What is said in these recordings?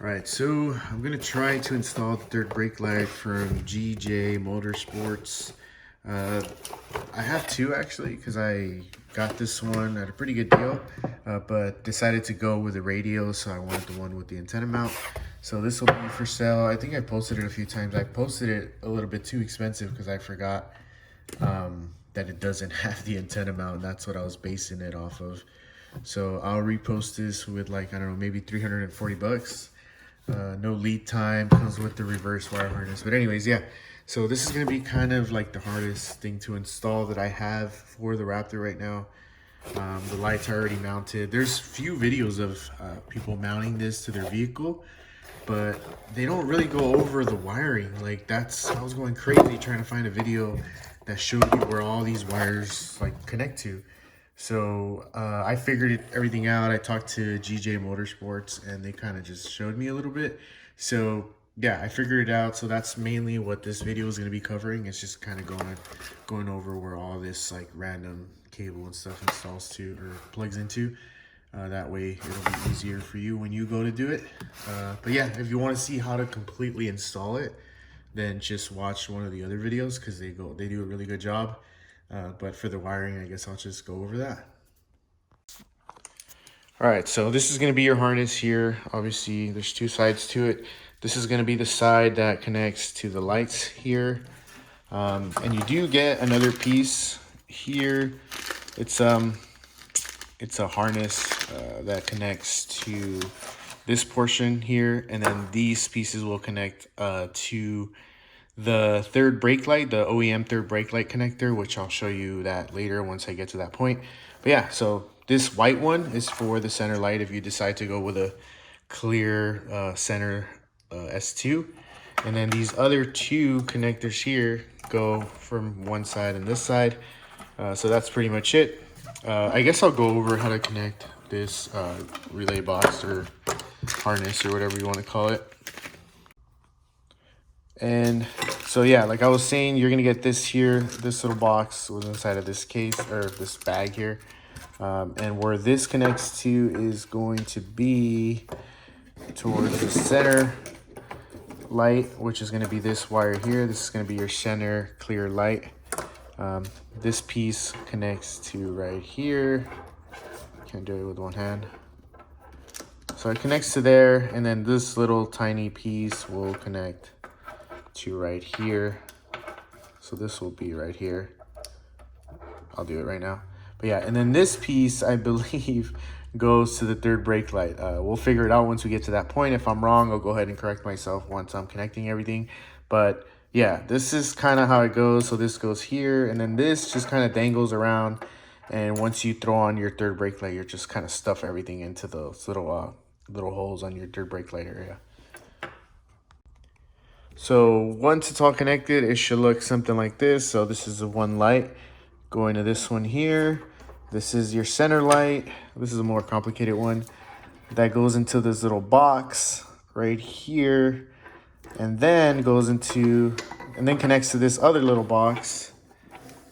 Alright, so I'm going to try to install the third brake light from GJ Motorsports. Uh, I have two actually because I got this one at a pretty good deal, but decided to go with the radio, so I wanted the one with the antenna mount. So this will be for sale. I think I posted it a few times. I posted it a little bit too expensive because I forgot that it doesn't have the antenna mount. That's what I was basing it off of. So I'll repost this with like, I don't know, maybe 340 bucks. No lead time, comes with the reverse wire harness. But anyways, yeah. So this is going to be kind of like the hardest thing to install that I have for the Raptor right now. The lights are already mounted. There's few videos of people mounting this to their vehicle, but they don't really go over the wiring. Like I was going crazy trying to find a video that showed you where all these wires like connect to. So I figured everything out. I talked to GJ Motorsports and they kind of just showed me a little bit. So yeah, I figured it out. So that's mainly what this video is going to be covering. It's just kind of going over where all this like random cable and stuff installs to or plugs into. That way it'll be easier for you when you go to do it. But yeah, if you want to see how to completely install it, then just watch one of the other videos because they do a really good job. But for the wiring, I guess I'll just go over that. All right, so this is going to be your harness here. Obviously, there's two sides to it. This is going to be the side that connects to the lights here. And you do get another piece here. It's a harness that connects to this portion here, and then these pieces will connect to the third brake light, the OEM third brake light connector, which I'll show you that later once I get to that point. But yeah, so this white one is for the center light if you decide to go with a clear center S2. And then these other two connectors here go from one side and this side. So that's pretty much it. I guess I'll go over how to connect this relay box or harness or whatever you want to call it. And so yeah, like I was saying, you're gonna get this here, this little box was inside of this case or this bag here. And where this connects to is going to be towards the center light, which is going to be this wire here. This is going to be your center clear light. This piece connects to right here. Can't do it with one hand. So it connects to there, and then this little tiny piece will connect to right here. So this will be right here. I'll do it right now. But yeah, and then this piece, I believe, goes to the third brake light. We'll figure it out once we get to that point. If I'm wrong, I'll go ahead and correct myself once I'm connecting everything. But yeah, this is kind of how it goes. So this goes here, and then this just kind of dangles around. And once you throw on your third brake light, you're just kind of stuff everything into those little holes on your third brake light area. So once it's all connected, it should look something like this. So this is the one light going to this one here. This is your center light. This is a more complicated one that goes into this little box right here, and then connects to this other little box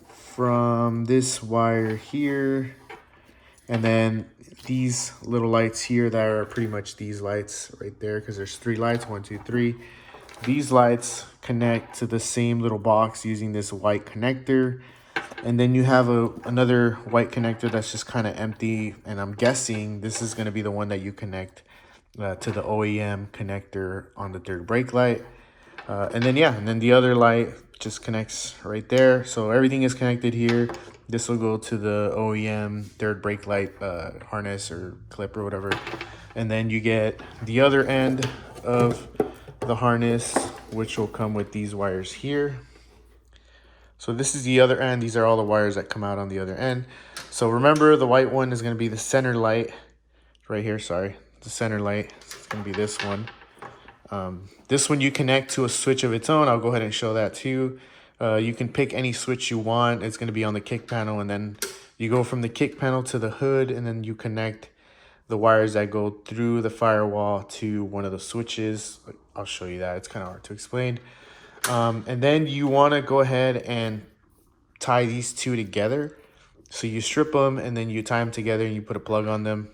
from this wire here. And then these little lights here that are pretty much these lights right there, because there's three lights, 1, 2, 3. These lights connect to the same little box using this white connector. And then you have another white connector that's just kind of empty. And I'm guessing this is going to be the one that you connect to the OEM connector on the third brake light. And then the other light just connects right there. So everything is connected here. This will go to the OEM third brake light harness or clip or whatever. And then you get the other end of the harness, which will come with these wires here. So this is the other end. These are all the wires that come out on the other end. So remember, the white one is going to be the center light right here. Sorry, the center light. It's going to be this one. This one you connect to a switch of its own. I'll go ahead and show that too. You can pick any switch you want. It's going to be on the kick panel, and then you go from the kick panel to the hood, and then you connect the wires that go through the firewall to one of the switches. I'll show you that. It's kind of hard to explain. And then you want to go ahead and tie these two together. So you strip them and then you tie them together and you put a plug on them.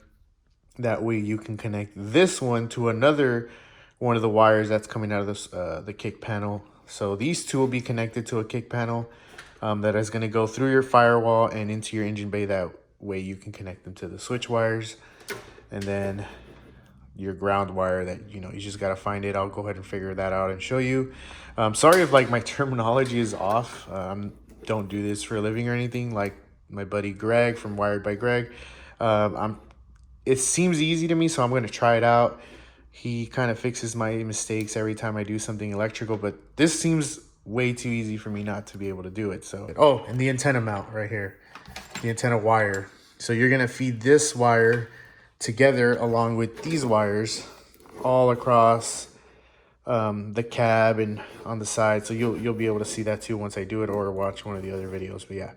That way you can connect this one to another one of the wires that's coming out of this the kick panel. So these two will be connected to a kick panel that is going to go through your firewall and into your engine bay. That way you can connect them to the switch wires. And then your ground wire that, you know, you just got to find it. I'll go ahead and figure that out and show you. Sorry if like my terminology is off. Don't do this for a living or anything like my buddy Greg from Wired by Greg. It seems easy to me, so I'm going to try it out. He kind of fixes my mistakes every time I do something electrical, but this seems way too easy for me not to be able to do it. So, oh, and the antenna mount right here, the antenna wire. So you're going to feed this wire together along with these wires all across the cab and on the side. So you'll be able to see that too once I do it or watch one of the other videos. But yeah.